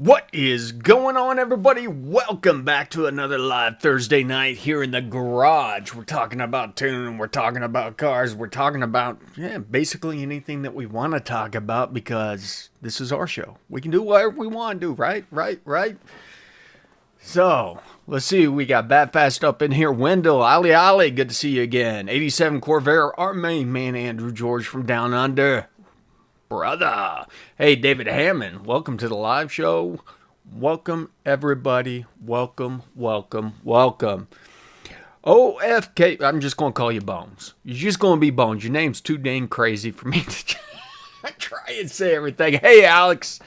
What is going on, everybody? Welcome back to another live Thursday night here in the garage. We're talking about tuning, we're talking about cars, we're talking about, basically anything that we want to talk about because this is our show. We can do whatever we want to do, right? So, let's see, we got Bat Fast up in here. Wendell, Ali, good to see you again. 87 Corvair, our main man, Andrew George from Down Under. Brother. Hey, David Hammond, welcome to the live show. Welcome, everybody. Welcome. OFK, I'm just going to call you Bones. You're just going to be Bones. Your name's too dang crazy for me to try and say everything. Hey, Alex.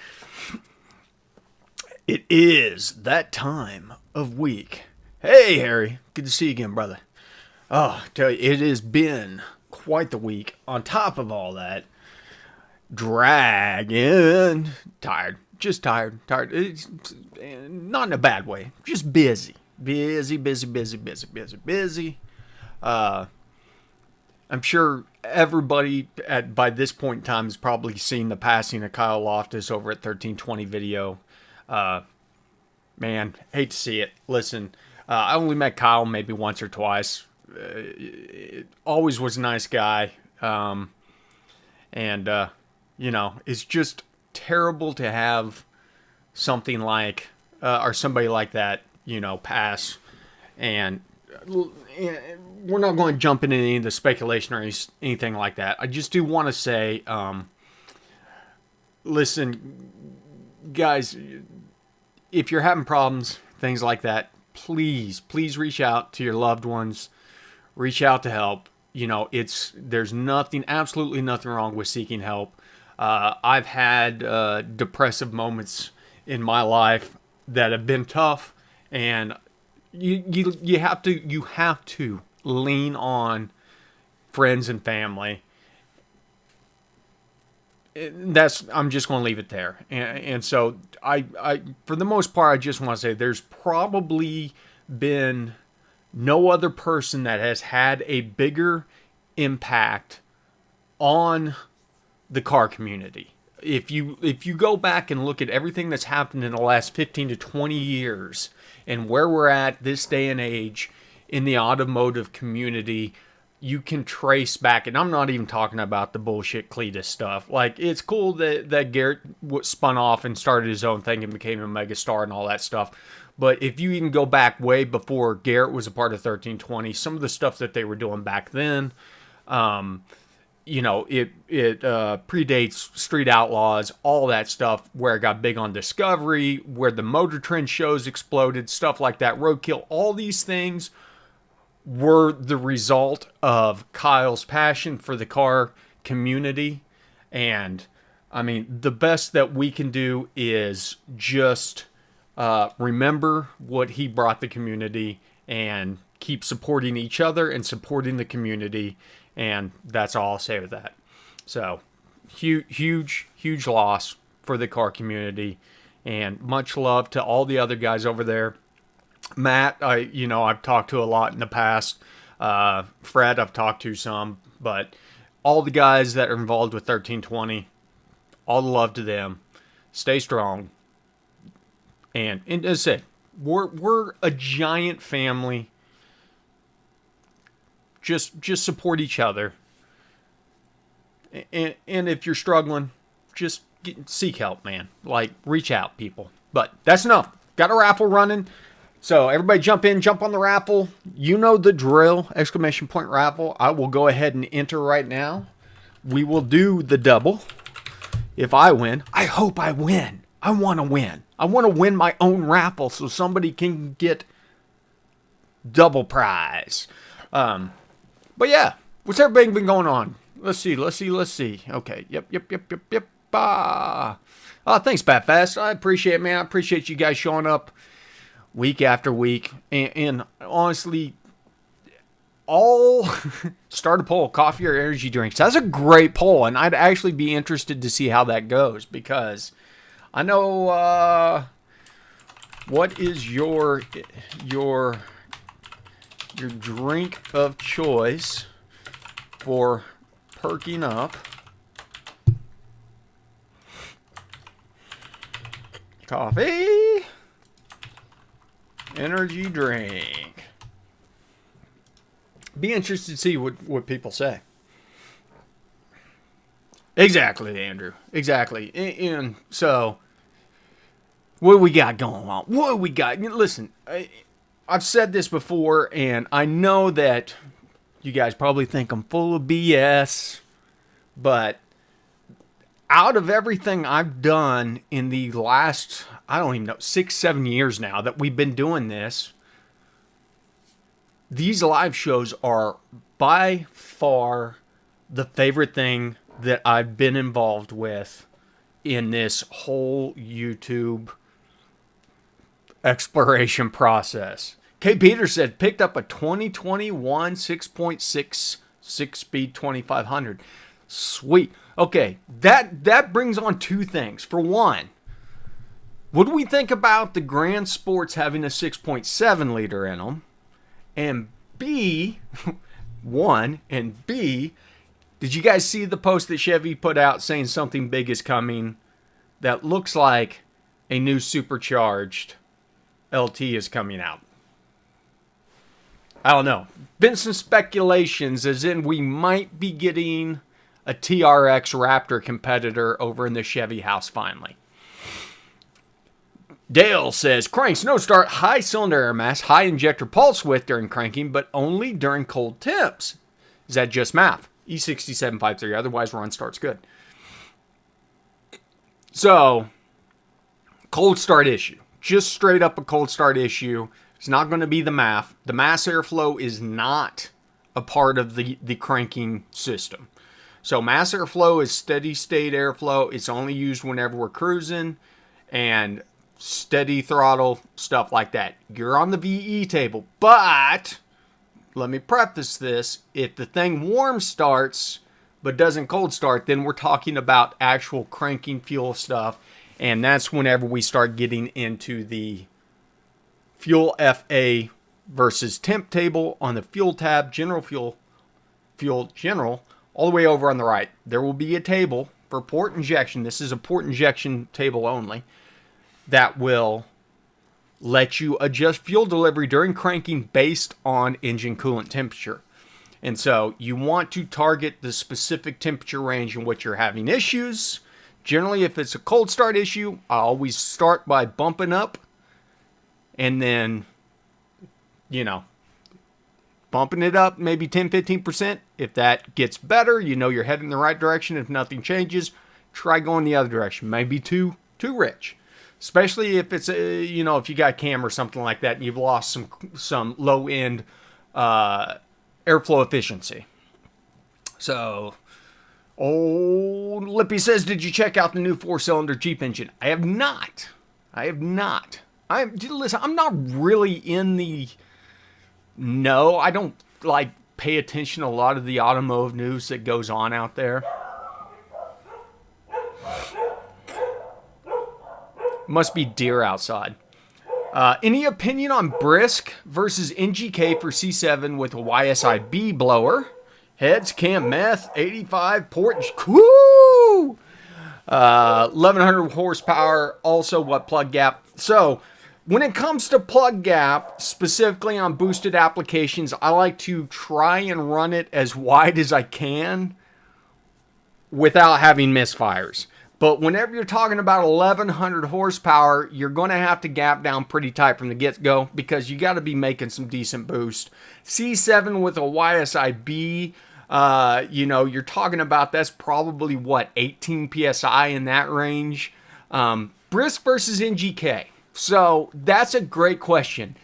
It is that time of week. Hey, Harry. Good to see you again, brother. Oh, I tell you, it has been quite the week. On top of all that, dragging, tired, it's not in a bad way, just busy. I'm sure everybody by this point in time has probably seen the passing of Kyle Loftus over at 1320 video. Man, hate to see it. Listen, I only met Kyle maybe once or twice. Always was a nice guy. It's just terrible to have something like, or somebody like that, pass. And we're not going to jump into any of the speculation or anything like that. I just do want to say, listen, guys, if you're having problems, things like that, please reach out to your loved ones. Reach out to help. There's absolutely nothing wrong with seeking help. I've had depressive moments in my life that have been tough, and you have to lean on friends and family. I'm just going to leave it there. And so I for the most part, I just want to say there's probably been no other person that has had a bigger impact on the car community. If you go back and look at everything that's happened in the last 15 to 20 years and where we're at this day and age in the automotive community, you can trace back, and I'm not even talking about the bullshit Cletus stuff. Like, it's cool that Garrett spun off and started his own thing and became a megastar and all that stuff. But if you even go back way before Garrett was a part of 1320, some of the stuff that they were doing back then, it predates Street Outlaws, all that stuff, where it got big on Discovery, where the Motor Trend shows exploded, stuff like that, Roadkill, all these things were the result of Kyle's passion for the car community. And, I mean, the best that we can do is just remember what he brought the community and keep supporting each other and supporting the community. And that's all I'll say with that. So, huge loss for the car community. And much love to all the other guys over there. Matt, I've talked to a lot in the past. Fred, I've talked to some. But all the guys that are involved with 1320, all the love to them. Stay strong. And as I said, we're a giant family. Just support each other. And if you're struggling, just seek help, man. Like, reach out, people. But that's enough. Got a raffle running. So everybody jump on the raffle. You know the drill, ! Raffle. I will go ahead and enter right now. We will do the double. If I win, I hope I win. I want to win. I want to win my own raffle so somebody can get double prize. But yeah, what's everything been going on? Let's see. Okay, yep. Thanks, Bat Fast. I appreciate it, man. I appreciate you guys showing up week after week. And honestly, all start a poll, coffee or energy drinks. That's a great poll, and I'd actually be interested to see how that goes, because I know what is your drink of choice for perking up. Coffee. Energy drink. Be interested to see what people say. Exactly, Andrew. Exactly. And so, what do we got going on? What do we got? Listen, I've said this before, and I know that you guys probably think I'm full of BS, but out of everything I've done in the last, I don't even know, 6-7 years now that we've been doing this, these live shows are by far the favorite thing that I've been involved with in this whole YouTube exploration process. K. Peter said, picked up a 2021 6.6 6-speed 2500. Sweet. Okay, that brings on two things. For one, what do we think about the Grand Sports having a 6.7 liter in them? And B, one, and B, did you guys see the post that Chevy put out saying something big is coming that looks like a new supercharged LT is coming out? I don't know. Been some speculations as in we might be getting a TRX Raptor competitor over in the Chevy house finally. Dale says, cranks, no start, high cylinder air mass, high injector pulse width during cranking, but only during cold temps. Is that just math? E6753, otherwise run starts good. So, cold start issue. Just straight up a cold start issue. It's not going to be the math. The mass airflow is not a part of the cranking system. So mass airflow is steady state airflow. It's only used whenever we're cruising and steady throttle, stuff like that. You're on the VE table. But, let me preface this, if the thing warm starts but doesn't cold start, then we're talking about actual cranking fuel stuff. And that's whenever we start getting into the fuel FA versus temp table on the fuel tab, general fuel general, all the way over on the right. There will be a table for port injection. This is a port injection table only that will let you adjust fuel delivery during cranking based on engine coolant temperature. And so you want to target the specific temperature range in which you're having issues. Generally, if it's a cold start issue, I always start by bumping up and then, bumping it up maybe 10-15%. If that gets better, you're heading in the right direction. If nothing changes, try going the other direction. Maybe too rich. Especially if it's if you got cam or something like that and you've lost some low end airflow efficiency. So, old Lippy says, did you check out the new 4-cylinder Jeep engine? I have not. Listen, I'm not really in the know. I don't pay attention to a lot of the automotive news that goes on out there. Must be deer outside. Any opinion on Brisk versus NGK for C7 with a YSIB blower? Heads, cam, meth, 85, port, whoo! 1100 horsepower, also what plug gap. So, when it comes to plug gap, specifically on boosted applications, I like to try and run it as wide as I can without having misfires. But whenever you're talking about 1100 horsepower, you're going to have to gap down pretty tight from the get-go because you got to be making some decent boost. C7 with a YSIB, you're talking about that's probably, 18 PSI in that range. Brisk versus NGK. So that's a great question.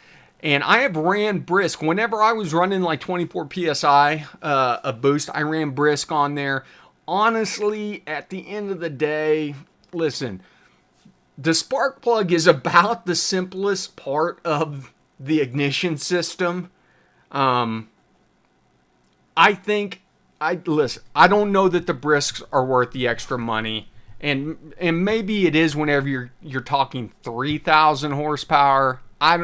And I have ran Brisk. Whenever I was running 24 PSI a boost, I ran Brisk on there. Honestly, at the end of the day, listen, the spark plug is about the simplest part of the ignition system. I don't know that the Brisks are worth the extra money. And maybe it is whenever you're talking 3,000 horsepower.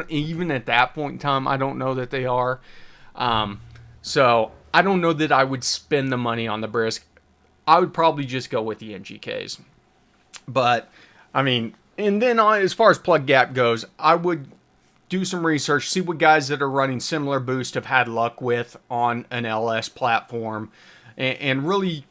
Even at that point in time, I don't know that they are. So I don't know that I would spend the money on the Brisk. I would probably just go with the NGKs. But, And then as far as plug gap goes, I would do some research, see what guys that are running similar boost have had luck with on an LS platform, and really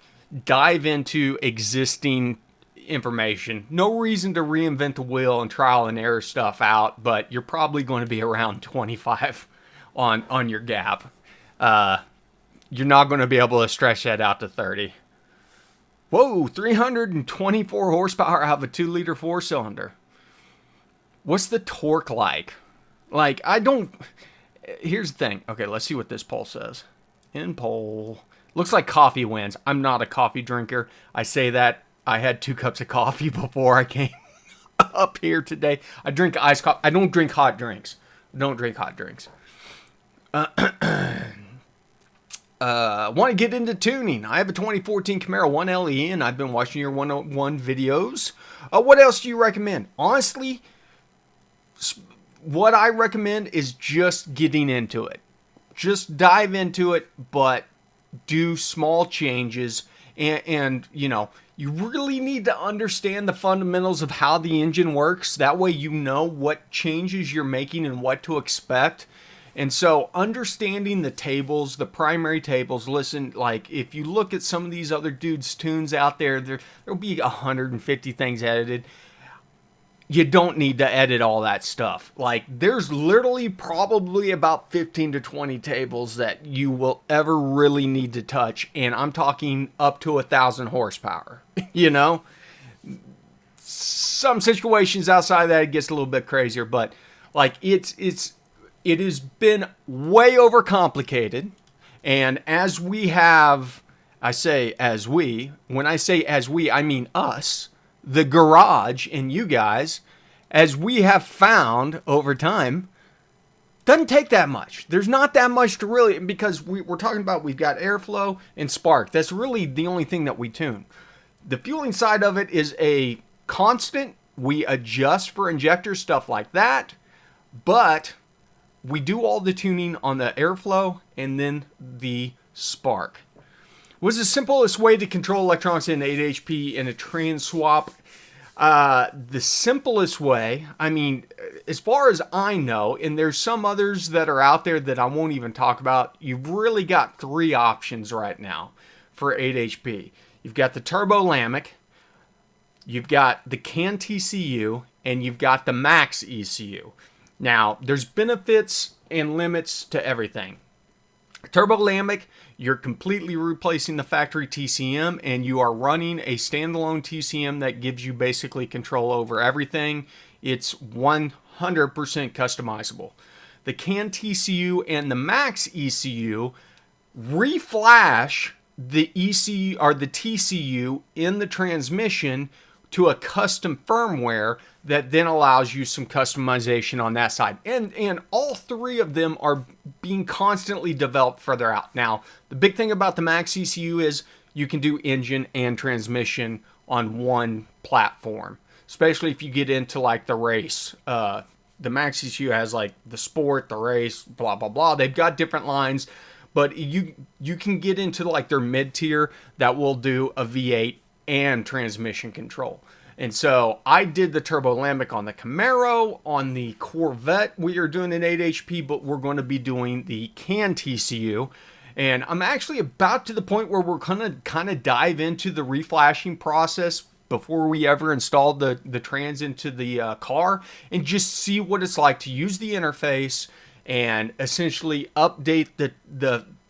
dive into existing information. No reason to reinvent the wheel and trial and error stuff out, but you're probably going to be around 25 on your gap. You're not going to be able to stretch that out to 30. Whoa, 324 horsepower out of a 2-liter 4-cylinder. What's the torque like? Like, I don't... Here's the thing. Okay, let's see what this poll says. In poll. Looks like coffee wins. I'm not a coffee drinker. I say that. I had 2 cups of coffee before I came up here today. I drink iced coffee. I don't drink hot drinks. Want to get into tuning. I have a 2014 Camaro 1LE, and I've been watching your 101 videos. What else do you recommend? Honestly, what I recommend is just getting into it. Just dive into it, but do small changes. And you know, you really need to understand the fundamentals of how the engine works. That way you know what changes you're making and what to expect. And so understanding the tables, the primary tables, listen, like if you look at some of these other dudes' tunes out there, there'll be 150 things edited. You don't need to edit all that stuff. Like there's literally probably about 15 to 20 tables that you will ever really need to touch. And I'm talking up to 1,000 horsepower, you know? Some situations outside of that, it gets a little bit crazier, but like it has been way overcomplicated. And as we have, I say as we, when I say as we, I mean us, the garage and you guys, as we have found over time, doesn't take that much. There's not that much to really, because we're talking about, we've got airflow and spark. That's really the only thing that we tune. The fueling side of it is a constant. We adjust for injector stuff like that, but we do all the tuning on the airflow and then the spark. What's the simplest way to control electronics in 8HP in a trans swap? The simplest way, I mean, as far as I know, and there's some others that are out there that I won't even talk about, you've really got 3 options right now for 8HP. You've got the Turbo Lamic, you've got the CAN TCU, and you've got the Max ECU. Now, there's benefits and limits to everything. Turbo Lamic, you're completely replacing the factory TCM, and you are running a standalone TCM that gives you basically control over everything. It's 100% customizable. The CAN TCU and the Max ECU reflash the ECU or the TCU in the transmission to a custom firmware that then allows you some customization on that side. And all 3 of them are being constantly developed further out. Now, the big thing about the Max ECU is you can do engine and transmission on one platform, especially if you get into like the race. The Max ECU has like the sport, the race, blah, blah, blah. They've got different lines, but you can get into like their mid-tier that will do a V8 and transmission control. And so I did the Turbo Lamic on the Camaro. On the Corvette, we are doing an 8HP, but we're going to be doing the CAN TCU. And I'm actually about to the point where we're going to kind of dive into the reflashing process before we ever install the trans into the car, and just see what it's like to use the interface and essentially update the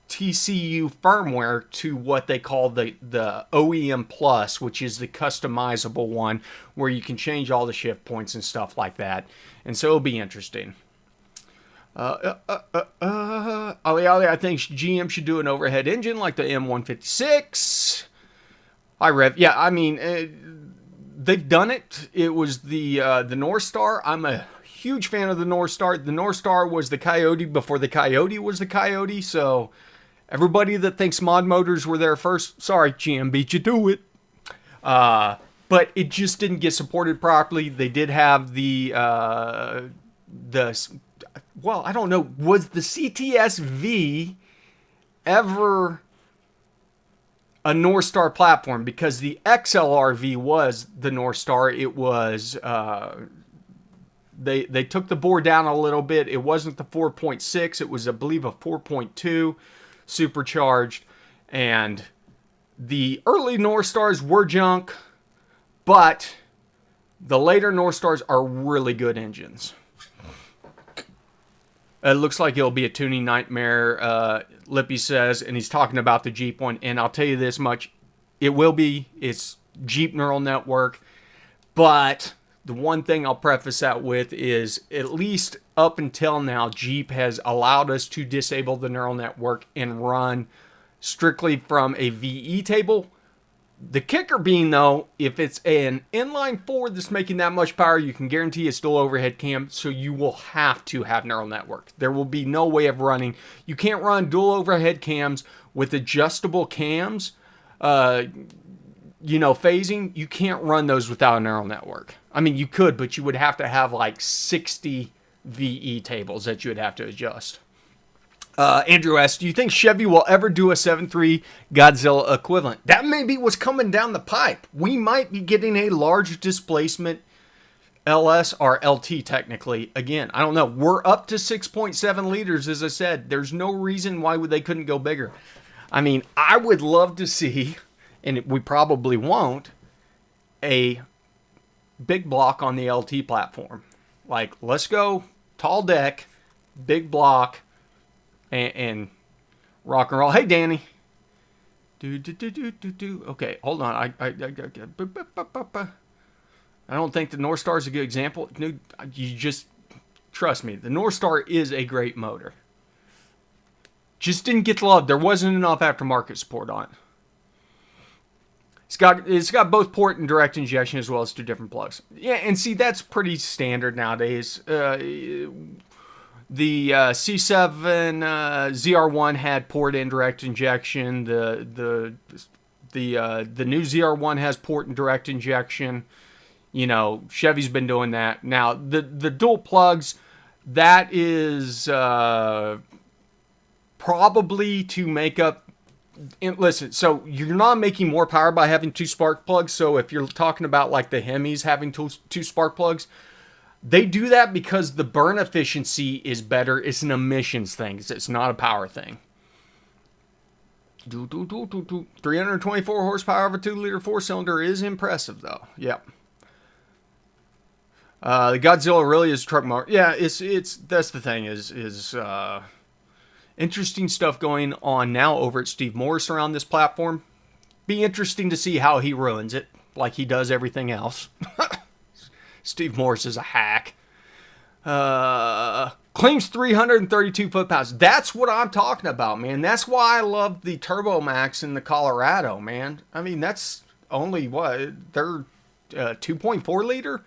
TCU firmware to what they call the OEM Plus, which is the customizable one where you can change all the shift points and stuff like that. And so it'll be interesting. I think GM should do an overhead engine like the M156. Yeah, I mean, they've done it. It was the North Star. I'm a huge fan of the North Star. The North Star was the Coyote before the Coyote was the Coyote, so everybody that thinks mod motors were there first, sorry, GM beat you to it. But it just didn't get supported properly. They did have well, I don't know, was the CTS-V ever a North Star platform, because the XLRV was the North Star. It was they took the bore down a little bit. It wasn't the 4.6. It was, I believe, a 4.2 supercharged. And the early North Stars were junk, but the later North Stars are really good engines. It looks like it'll be a tuning nightmare, Lippy says, and he's talking about the Jeep one. And I'll tell you this much, it will be. It's Jeep neural network. But the one thing I'll preface that with is, at least up until now, Jeep has allowed us to disable the neural network and run strictly from a VE table. The kicker being, though, if it's an inline 4 that's making that much power, you can guarantee it's still overhead cam, so you will have to have neural network. There will be no way of running. You can't run dual overhead cams with adjustable cams, phasing. You can't run those without a neural network. I mean, you could, but you would have to have like 60 VE tables that you would have to adjust. Andrew asks, do you think Chevy will ever do a 7.3 Godzilla equivalent? That may be what's coming down the pipe. We might be getting a large displacement LS or LT technically. Again, I don't know. We're up to 6.7 liters, as I said. There's no reason why they couldn't go bigger. I mean, I would love to see, and we probably won't, a big block on the LT platform. Like, let's go tall deck, big block, and rock and roll. Hey, Danny. Okay, hold on. I don't think the North Star is a good example. You just trust me. The North Star is a great motor. Just didn't get the love. There wasn't enough aftermarket support on it. It's got both port and direct injection, as well as 2 different plugs. Yeah, and see, that's pretty standard nowadays. The C7 ZR1 had port and direct injection. The new ZR1 has port and direct injection. Chevy's been doing that. Now the dual plugs, that is probably to make up. And listen, so you're not making more power by having 2 spark plugs. So if you're talking about like the Hemis having two spark plugs, they do that because the burn efficiency is better. It's an emissions thing. It's not a power thing. 324 horsepower of a 2-liter 4-cylinder is impressive, though. Yep. The Godzilla really is a truck motor. Yeah, it's that's the thing is interesting stuff going on now over at Steve Morris around this platform. Be interesting to see how he ruins it, like he does everything else. Steve Morris is a hack. Claims 332 foot-pounds. That's what I'm talking about, man. That's why I love the Turbo Max in the Colorado, man. I mean, that's only what? They're 2.4 liter?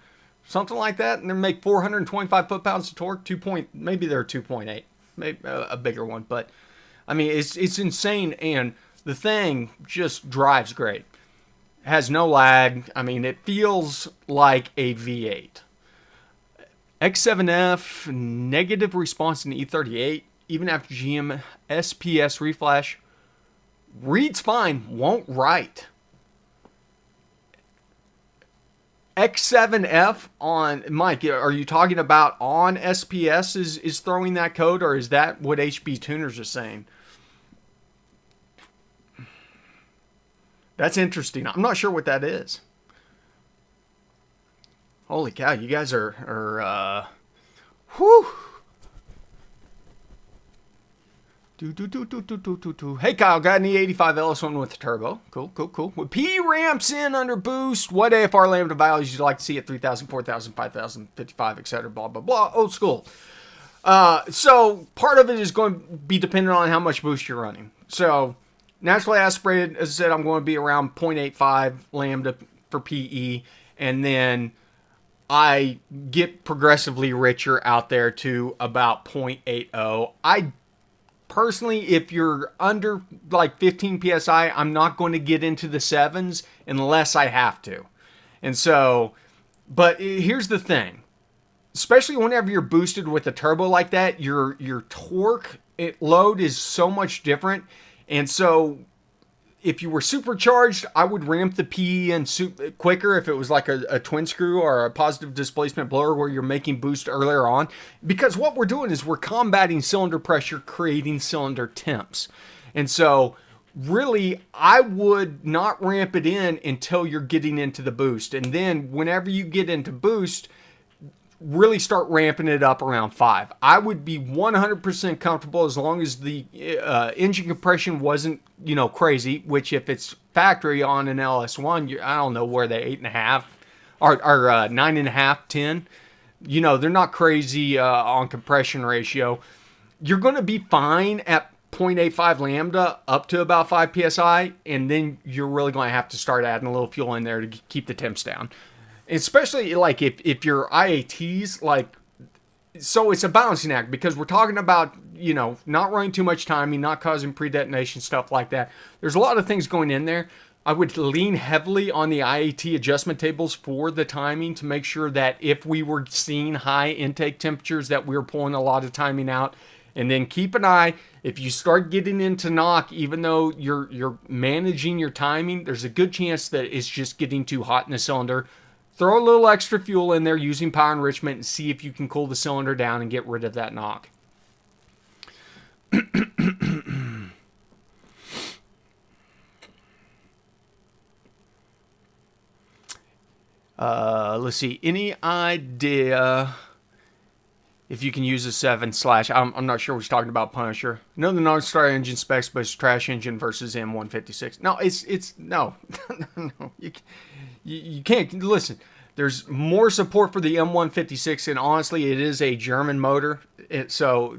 Something like that. And they make 425 foot-pounds of torque. Maybe they're 2.8. Maybe a bigger one. But, I mean, it's insane. And the thing just drives great. Has no lag. I mean, it feels like a V8. X7F, negative response in E38, even after GM SPS reflash. Reads fine, won't write. X7F on, Mike, are you talking about on SPS is throwing that code, or is that what HB tuners are saying? That's interesting. I'm not sure what that is. Holy cow, you guys are whew. Hey Kyle, got an E85 LS1 with the turbo. Cool. With P ramps in under boost, what AFR lambda values you'd like to see at 3,000, 4,000, 5,000, 55, etc. Blah, blah, blah. Old school. So part of it is going to be dependent on how much boost you're running. So naturally aspirated, as I said, I'm going to be around 0.85 lambda for PE. And then I get progressively richer out there to about 0.80. I personally, if you're under like 15 PSI, I'm not going to get into the 7s unless I have to. And so, but here's the thing. Especially whenever you're boosted with a turbo like that, your torque load is so much different. And so if you were supercharged, I would ramp the PE in quicker if it was like a twin screw or a positive displacement blower where you're making boost earlier on. Because what we're doing is we're combating cylinder pressure, creating cylinder temps. And so really, I would not ramp it in until you're getting into the boost. And then whenever you get into boost, really start ramping it up around 5. I would be 100% comfortable as long as the engine compression wasn't, crazy, which if it's factory on an LS1, I don't know where they 8.5 or 9.5, 10. They're not crazy on compression ratio. You're going to be fine at 0.85 lambda up to about 5 psi, and then you're really going to have to start adding a little fuel in there to keep the temps down. Especially like if your IATs, so it's a balancing act because we're talking about, not running too much timing, not causing pre-detonation, stuff like that. There's a lot of things going in there. I would lean heavily on the IAT adjustment tables for the timing to make sure that if we were seeing high intake temperatures that we were pulling a lot of timing out. And then keep an eye, if you start getting into knock, even though you're managing your timing, there's a good chance that it's just getting too hot in the cylinder. Throw a little extra fuel in there using power enrichment and see if you can cool the cylinder down and get rid of that knock. Let's see. Any idea if you can use a 7/? I'm not sure what he's talking about, Punisher. No, the non-star engine specs, but it's trash engine versus M156. No, it's no. No. You can't listen. There's more support for the M156, and honestly, it is a German motor. So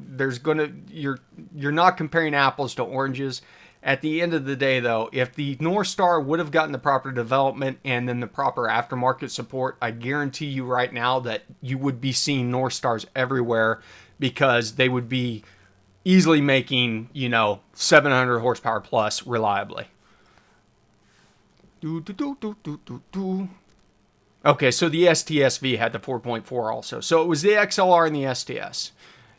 you're not comparing apples to oranges. At the end of the day, though, if the North Star would have gotten the proper development and then the proper aftermarket support, I guarantee you right now that you would be seeing North Stars everywhere because they would be easily making 700 horsepower plus reliably. Okay, so the STSV had the 4.4 also. So it was the XLR and the STS.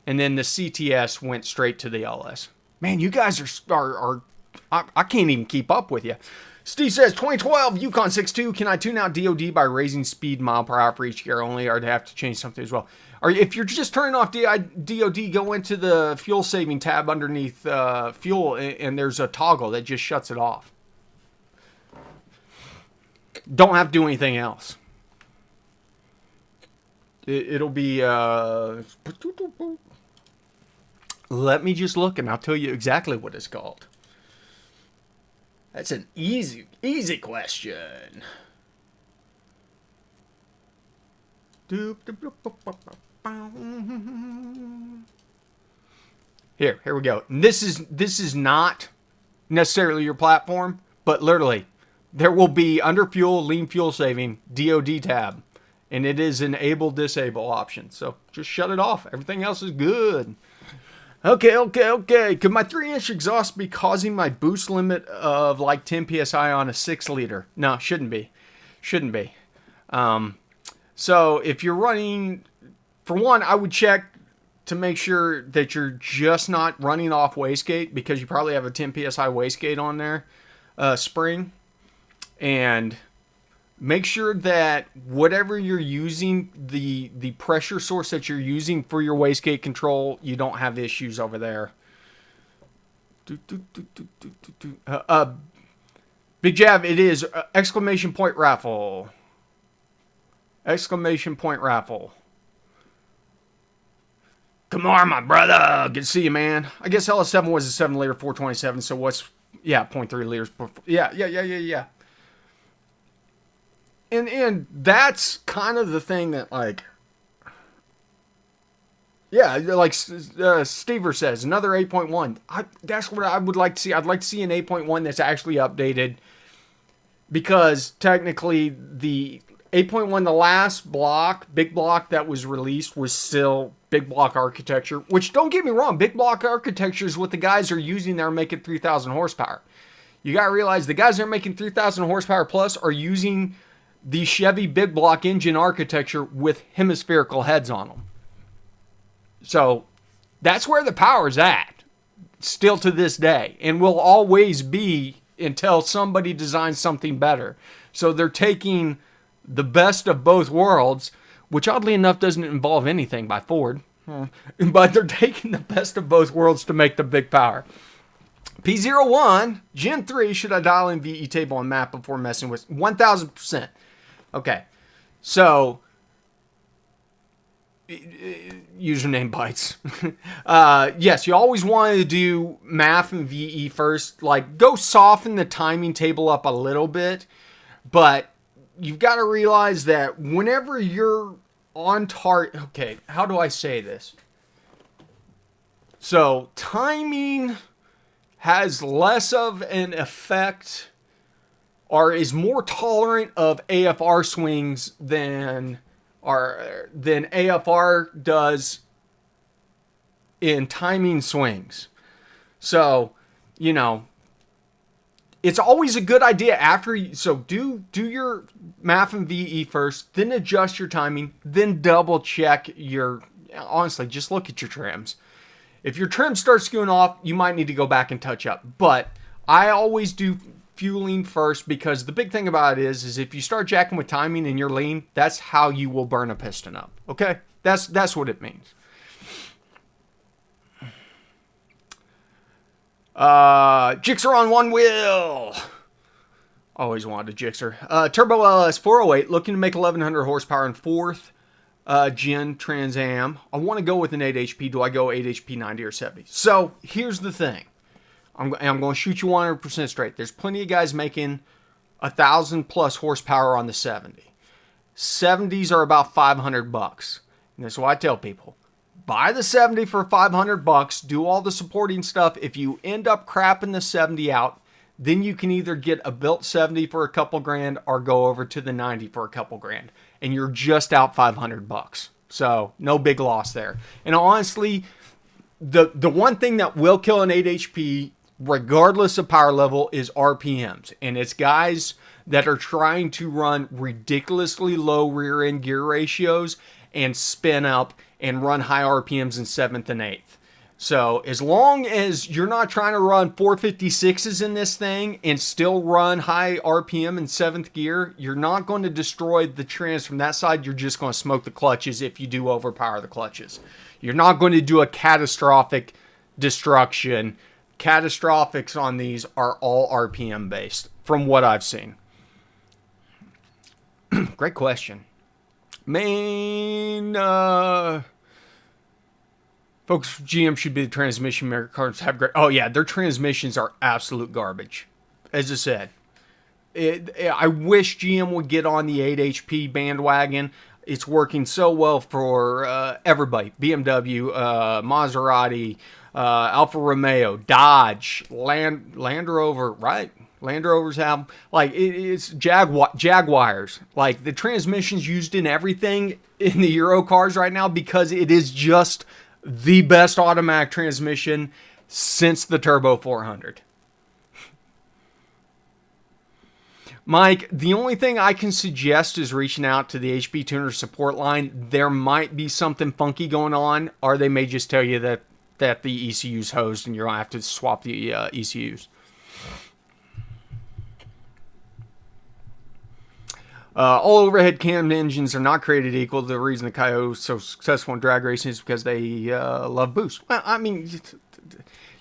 And then the CTS went straight to the LS. Man, you guys are I can't even keep up with you. Steve says, 2012 Yukon 6.2. Can I tune out DOD by raising speed mile per hour for each gear only, or do I have to change something as well? Or if you're just turning off DOD, go into the fuel saving tab underneath fuel, and there's a toggle that just shuts it off. Don't have to do anything else. It'll be... Let me just look, and I'll tell you exactly what it's called. That's an easy question. Here we go. And this is not necessarily your platform, but literally, there will be under fuel, lean fuel saving, DOD tab. And it is enable disable option. So just shut it off. Everything else is good. Okay. Could my 3-inch exhaust be causing my boost limit of like 10 psi on a 6-liter? No, shouldn't be. So if you're running, for one, I would check to make sure that you're just not running off wastegate, because you probably have a 10 psi wastegate on there, spring. And make sure that whatever you're using, the pressure source that you're using for your wastegate control, you don't have issues over there. Big Jab, it is exclamation point raffle. Exclamation point raffle. Come on, my brother. Good to see you, man. I guess LS7 was a 7-liter 427, so what's... Yeah, 0.3 liters. Yeah. And that's kind of the thing that, like... Yeah, like Stever says, another 8.1. That's what I would like to see. I'd like to see an 8.1 that's actually updated, because technically the 8.1, the last block, big block that was released, was still big block architecture, which, don't get me wrong, big block architecture is what the guys are using that are making 3,000 horsepower. You got to realize the guys that are making 3,000 horsepower plus are using the Chevy big block engine architecture with hemispherical heads on them. So that's where the power's at, still to this day, and will always be until somebody designs something better. So they're taking the best of both worlds, which oddly enough doesn't involve anything by Ford. But they're taking the best of both worlds to make the big power. P01, Gen 3, should I dial in VE table and map before messing with 1000%? Okay, so username bites. Yes, you always want to do math and VE first. Like, go soften the timing table up a little bit, but you've got to realize that whenever you're on target, okay, how do I say this? So, timing has less of an effect or is more tolerant of AFR swings than AFR does in timing swings. So, you know, it's always a good idea after you, so do your math and VE first, then adjust your timing, then double check your, honestly, just look at your trims. If your trim starts skewing off, you might need to go back and touch up. But I always do fueling first, because the big thing about it is if you start jacking with timing and you're lean, that's how you will burn a piston up. Okay? That's what it means. Gixxer on one wheel. Always wanted a Gixxer. Turbo LS 408, looking to make 1100 horsepower in fourth gen Trans Am. I want to go with an 8 HP. Do I go 8 HP 90 or 70? So here's the thing. I'm going to shoot you 100% straight. There's plenty of guys making 1,000 plus horsepower on the 70. 70s are about $500. And that's why I tell people, buy the 70 for $500. Do all the supporting stuff. If you end up crapping the 70 out, then you can either get a built 70 for a couple grand or go over to the 90 for a couple grand. And you're just out $500. So no big loss there. And honestly, the one thing that will kill an 8 HP, regardless of power level, is RPMs. And it's guys that are trying to run ridiculously low rear end gear ratios and spin up and run high RPMs in 7th and 8th. So as long as you're not trying to run 456s in this thing and still run high RPM in 7th gear, you're not going to destroy the trans from that side. You're just going to smoke the clutches if you do overpower the clutches. You're not going to do a catastrophic destruction. Catastrophics on these are all RPM based from what I've seen. Great question. Folks, GM should be the transmission maker. Cars have great. Oh yeah, their transmissions are absolute garbage. As I said, I wish GM would get on the 8 HP bandwagon. It's working so well for everybody. BMW, Maserati, Alfa Romeo, Dodge, Land Rover, right? Land Rovers have, like, it's Jaguars. Like, the transmission's used in everything in the Euro cars right now because it is just the best automatic transmission since the Turbo 400. Mike, the only thing I can suggest is reaching out to the HP Tuner support line. There might be something funky going on, or they may just tell you that the ECU's hosed and you're going to have to swap the ECUs. All overhead cam engines are not created equal. The reason the Coyote is so successful in drag racing is because they love boost. Well, I mean,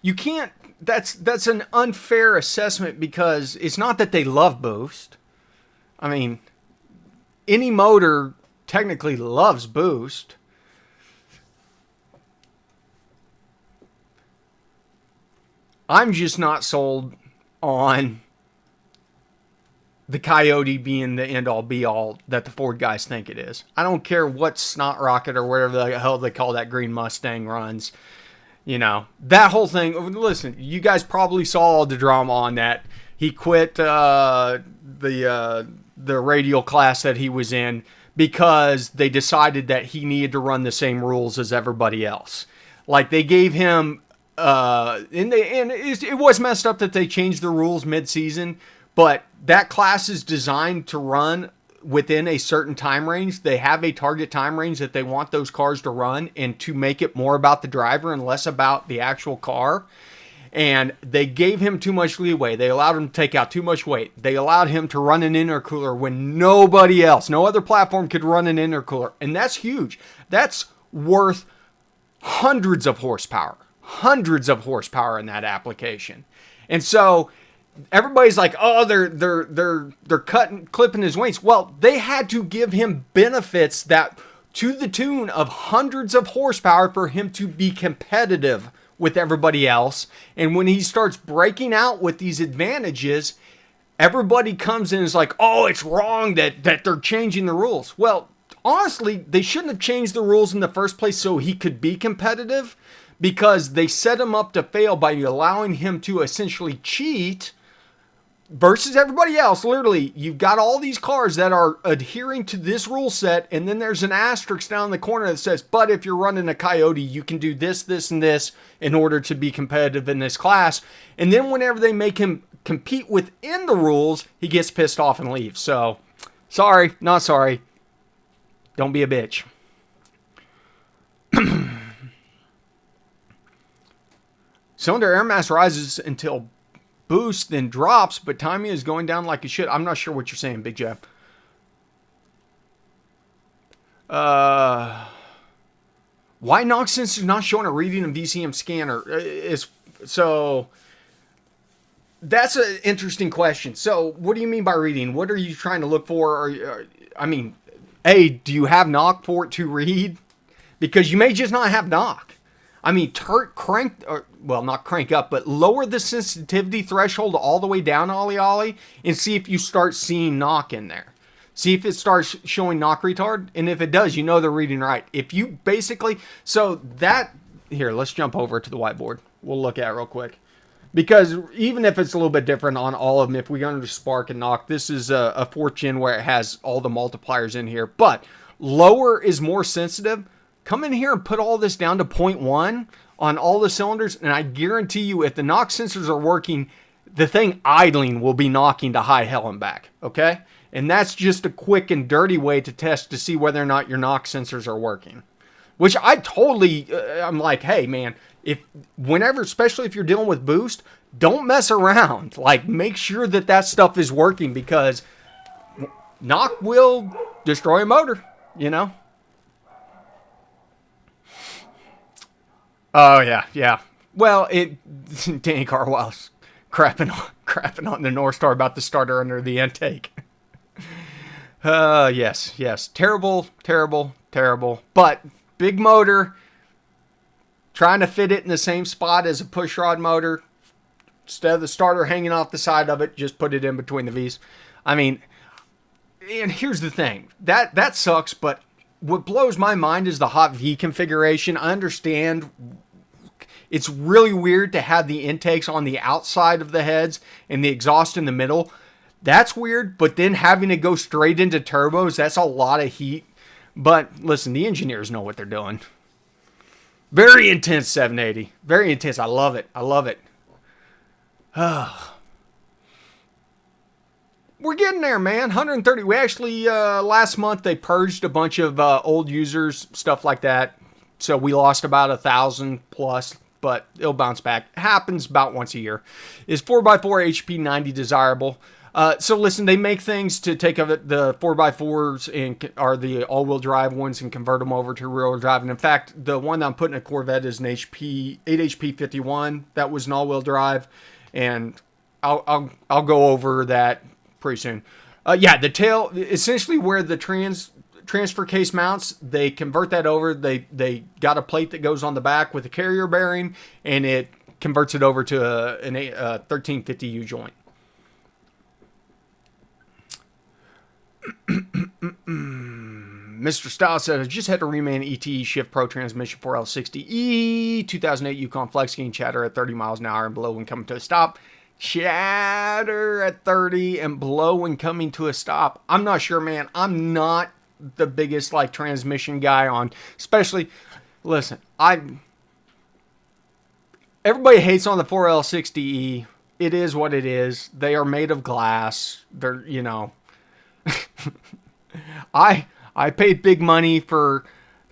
you can't. That's an unfair assessment because it's not that they love boost. I mean, any motor technically loves boost. I'm just not sold on the Coyote being the end-all be-all that the Ford guys think it is. I don't care what Snot Rocket or whatever the hell they call that green Mustang runs. You know, that whole thing. Listen, you guys probably saw all the drama on that. He quit the radial class that he was in because they decided that he needed to run the same rules as everybody else. Like, they gave him, it was messed up that they changed the rules mid-season, but that class is designed to run within a certain time range. They have a target time range that they want those cars to run, and to make it more about the driver and less about the actual car. And they gave him too much leeway. They allowed him to take out too much weight. They allowed him to run an intercooler when nobody else, no other platform could run an intercooler. And that's huge. That's worth hundreds of horsepower in that application. And so everybody's like, oh, they're clipping his wings. Well, they had to give him benefits that to the tune of hundreds of horsepower for him to be competitive with everybody else. And when he starts breaking out with these advantages, everybody comes in and is like, oh, it's wrong that they're changing the rules. Well, honestly, they shouldn't have changed the rules in the first place so he could be competitive, because they set him up to fail by allowing him to essentially cheat versus everybody else. Literally, you've got all these cars that are adhering to this rule set, and then there's an asterisk down in the corner that says, but if you're running a Coyote, you can do this, this, and this in order to be competitive in this class. And then whenever they make him compete within the rules, he gets pissed off and leaves. So, sorry, not sorry. Don't be a bitch. Cylinder air mass rises until boost, then drops, but timing is going down like it should. I'm not sure what you're saying, Big Jeff. Why knock sensors not showing a reading of VCM scanner? So that's an interesting question. So what do you mean by reading? What are you trying to look for? Do you have knock for it to read? Because you may just not have knock. I mean, not crank up, but lower the sensitivity threshold all the way down, ollie, and see if you start seeing knock in there. See if it starts showing knock retard, and if it does, you know they're reading right. If you basically, here, let's jump over to the whiteboard. We'll look at it real quick. Because even if it's a little bit different on all of them, if we go under spark and knock, this is a 4th gen where it has all the multipliers in here. But lower is more sensitive. Come in here and put all this down to 0.1 on all the cylinders, and I guarantee you if the knock sensors are working, the thing idling will be knocking to high hell and back, okay? And that's just a quick and dirty way to test to see whether or not your knock sensors are working. Which I totally, I'm like, hey man, especially if you're dealing with boost, don't mess around. Like, make sure that stuff is working, because knock will destroy a motor, you know? Oh, yeah. Well, Danny Carwell's crapping on the North Star about the starter under the intake. Yes. Terrible. But big motor, trying to fit it in the same spot as a pushrod motor. Instead of the starter hanging off the side of it, just put it in between the V's. I mean, and here's the thing. That sucks, but what blows my mind is the hot V configuration. I understand it's really weird to have the intakes on the outside of the heads and the exhaust in the middle. That's weird, but then having to go straight into turbos, that's a lot of heat. But listen, the engineers know what they're doing. Very intense 780. Very intense. I love it. We're getting there, man. 130. We actually, last month, they purged a bunch of old users, stuff like that. So we lost about 1,000 plus, but it'll bounce back. It happens about once a year. Is 4x4 HP90 desirable? So listen, they make things to take the 4x4s are the all-wheel drive ones and convert them over to rear-wheel drive. And in fact, the one that I'm putting in a Corvette is an 8HP51. That was an all-wheel drive, and I'll go over that pretty soon. The tail, essentially where the transfer case mounts, they convert that over. They got a plate that goes on the back with a carrier bearing, and it converts it over to a 1350U joint. Mr. Styles said, I just had to reman ET Shift Pro transmission 4L60E 2008 Yukon Flex getting chatter at 30 miles an hour and below when coming to a stop. Chatter at 30 and below when coming to a stop. I'm not sure, man. I'm not the biggest transmission guy on, especially, listen, everybody hates on the 4L60E. It is what it is. They are made of glass. They're, I paid big money for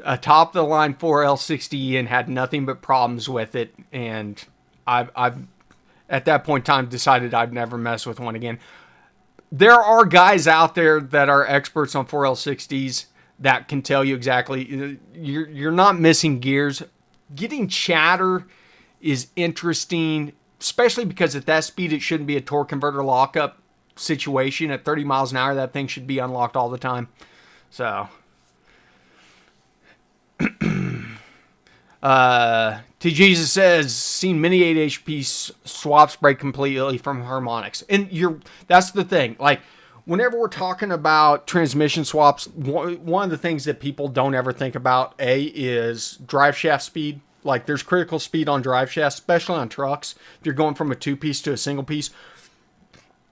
a top of the line 4L60E and had nothing but problems with it, and I've at that point in time, decided I'd never mess with one again. There are guys out there that are experts on 4L60s that can tell you exactly. You're not missing gears. Getting chatter is interesting, especially because at that speed, it shouldn't be a torque converter lockup situation. At 30 miles an hour, that thing should be unlocked all the time. So, T. Jesus says, seen many 8HP swaps break completely from harmonics. And that's the thing. Like, whenever we're talking about transmission swaps, one of the things that people don't ever think about, is drive shaft speed. Like, there's critical speed on drive shafts, especially on trucks. If you're going from a two-piece to a single-piece,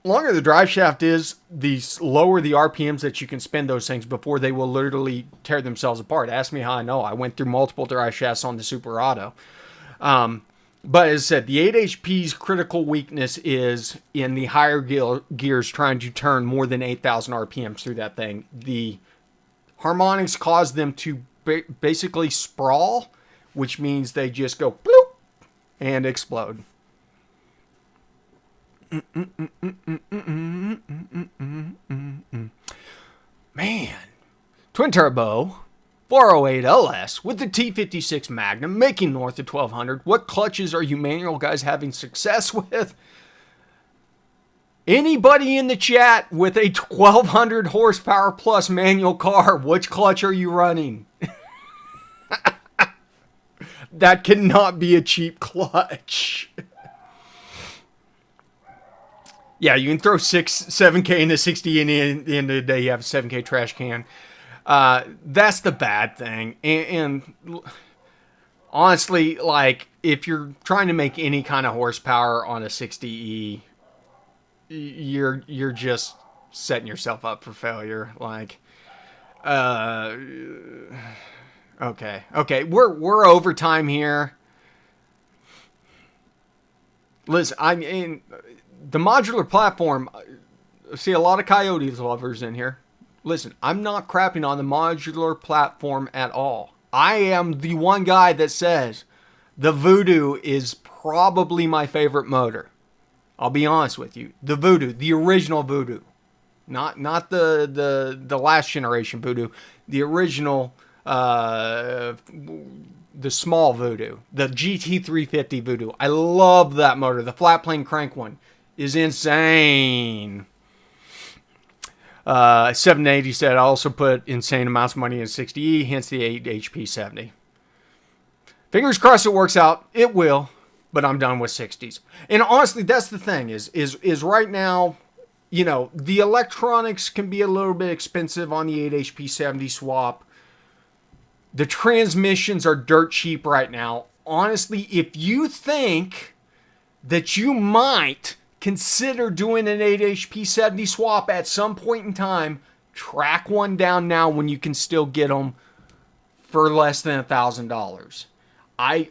longer the drive shaft is, the lower the RPMs that you can spin those things before they will literally tear themselves apart. Ask me how I know. I went through multiple drive shafts on the Super Auto. But as I said, the 8HP's critical weakness is in the higher gears trying to turn more than 8,000 RPMs through that thing. The harmonics cause them to basically sprawl, which means they just go bloop and explode. Man, twin turbo 408 LS with the T56 Magnum making north of 1200. What clutches are you manual guys having success with? Anybody in the chat with a 1200 horsepower plus manual car, which clutch are you running? That cannot be a cheap clutch. Yeah, you can throw 7K into 60 and at the end of the day you have a 7K trash can. That's the bad thing. And honestly, like, if you're trying to make any kind of horsepower on a 60E, you're just setting yourself up for failure. Like, okay, we're over time here. Listen, I mean, the modular platform, I see a lot of Coyotes lovers in here. Listen, I'm not crapping on the modular platform at all. I am the one guy that says the Voodoo is probably my favorite motor. I'll be honest with you. The Voodoo, the original Voodoo. Not the last generation Voodoo. The original, the small Voodoo. The GT350 Voodoo. I love that motor. The flat plane crank one is insane. 780 said, I also put insane amounts of money in 60E, hence the 8HP70. Fingers crossed it works out. It will, but I'm done with 60s. And honestly, that's the thing is right now, you know, the electronics can be a little bit expensive on the 8HP70 swap. The transmissions are dirt cheap right now. Honestly, if you think that you might consider doing an 8HP70 swap at some point in time, track one down now when you can still get them for less than $1,000. I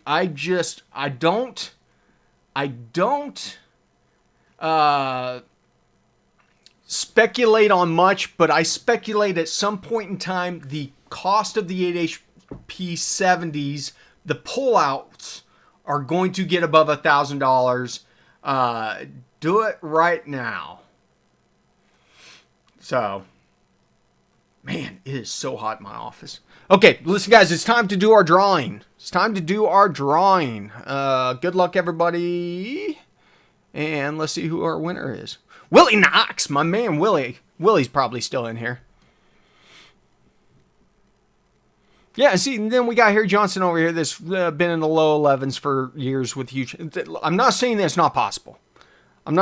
don't speculate on much, but I speculate at some point in time the cost of the 8HP70s, the pullouts, are going to get above $1,000. Do it right now. So, man, it is so hot in my office. Okay, listen, guys, it's time to do our drawing. Good luck, everybody. And let's see who our winner is. Willie Knox, my man Willie. Willie's probably still in here. Yeah, see, and then we got Harry Johnson over here that's been in the low 11s for years with huge... I'm not saying that's not possible. It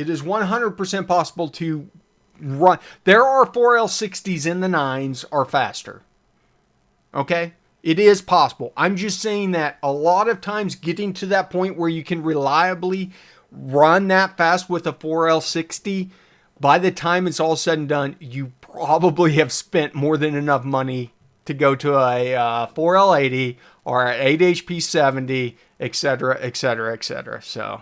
is 100% possible to run. There are 4L60s in the 9s are faster. Okay? It is possible. I'm just saying that a lot of times getting to that point where you can reliably run that fast with a 4L60, by the time it's all said and done, you probably have spent more than enough money to go to a 4L80 or an 8HP70, etc., etc., etc. So...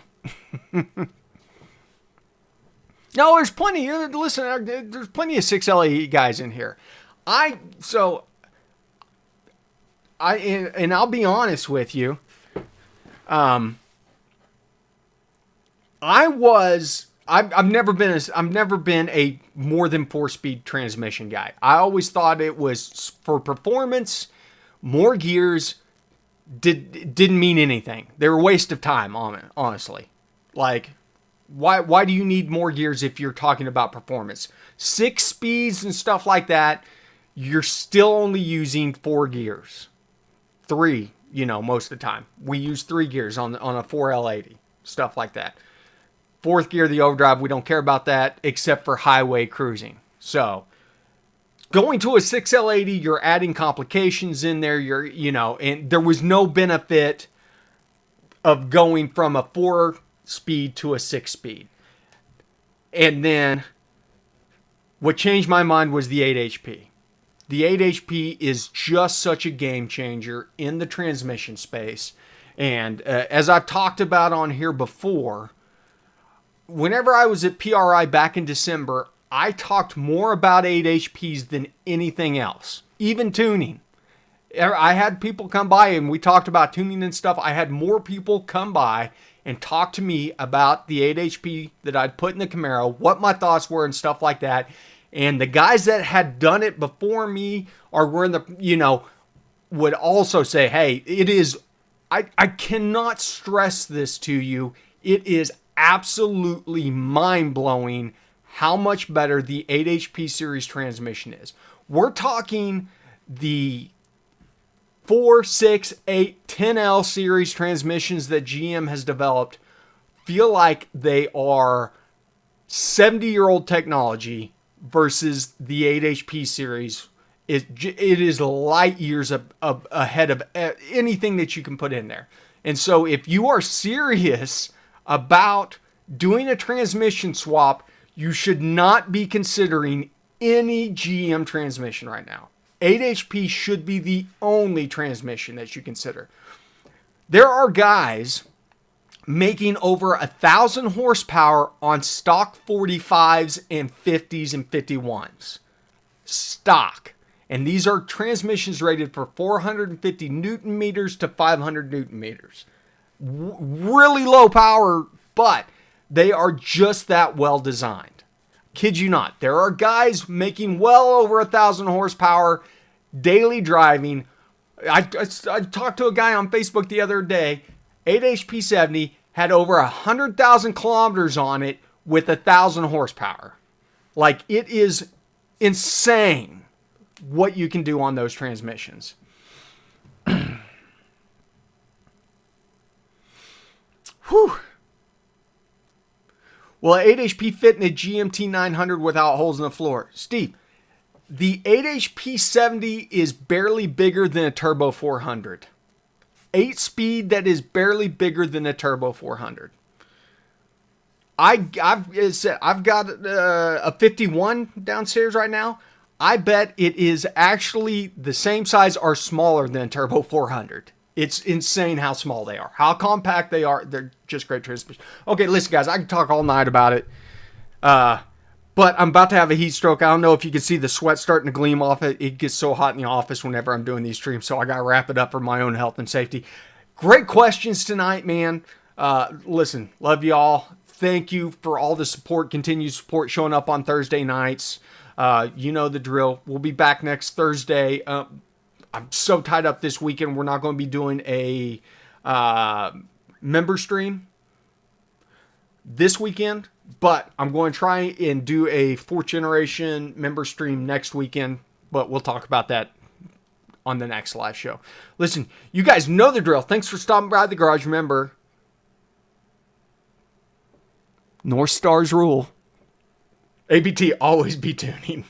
No, there's plenty. Listen, there's plenty of 6LE guys in here. And I'll be honest with you. I've never been a more than 4-speed transmission guy. I always thought it was for performance. More gears didn't mean anything. They were a waste of time, honestly. Like, why do you need more gears if you're talking about performance? 6 speeds and stuff like that, you're still only using 4 gears. 3, most of the time. We use 3 gears on a 4L80, stuff like that. 4th gear, the overdrive, we don't care about that except for highway cruising. So, going to a 6L80, you're adding complications in there. And there was no benefit of going from a 4-speed to a 6-speed. And then what changed my mind was the 8 HP. The 8 HP is just such a game changer in the transmission space. And as I've talked about on here before, whenever I was at PRI back in December, I talked more about 8 HPs than anything else, even tuning. I had people come by and we talked about tuning and stuff. I had more people come by and talk to me about the 8 HP that I'd put in the Camaro, what my thoughts were and stuff like that. And the guys that had done it before me were in the, would also say, hey, it is, I cannot stress this to you. It is absolutely mind-blowing how much better the 8 HP series transmission is. We're talking the 4, 6, 8, 10L series transmissions that GM has developed feel like they are 70-year-old technology versus the 8 HP series. It is light years ahead of anything that you can put in there. And so if you are serious about doing a transmission swap, you should not be considering any GM transmission right now. 8 HP should be the only transmission that you consider. There are guys making over 1,000 horsepower on stock 45s and 50s and 51s. Stock. And these are transmissions rated for 450 Newton meters to 500 Newton meters. Really low power, but they are just that well designed. Kid you not. There are guys making well over 1,000 horsepower daily driving. I talked to a guy on Facebook the other day. 8 HP70 had over 100,000 kilometers on it with 1,000 horsepower. Like, it is insane what you can do on those transmissions. Whew. Will 8 HP fit in a GMT 900 without holes in the floor? Steve, the 8 HP70 is barely bigger than a Turbo 400. 8-speed that is barely bigger than a Turbo 400. I've got a 51 downstairs right now. I bet it is actually the same size or smaller than a Turbo 400. It's insane how small they are, how compact they are. They're just great transmission. Okay, listen, guys, I can talk all night about it. But I'm about to have a heat stroke. I don't know if you can see the sweat starting to gleam off it. It gets so hot in the office whenever I'm doing these streams, so I got to wrap it up for my own health and safety. Great questions tonight, man. Listen, love y'all. Thank you for all the support, continued support, showing up on Thursday nights. You know the drill. We'll be back next Thursday. I'm so tied up this weekend. We're not going to be doing a member stream this weekend, but I'm going to try and do a 4th generation member stream next weekend, but we'll talk about that on the next live show. Listen, you guys know the drill. Thanks for stopping by the garage. Remember, North Stars rule. ABT, always be tuning.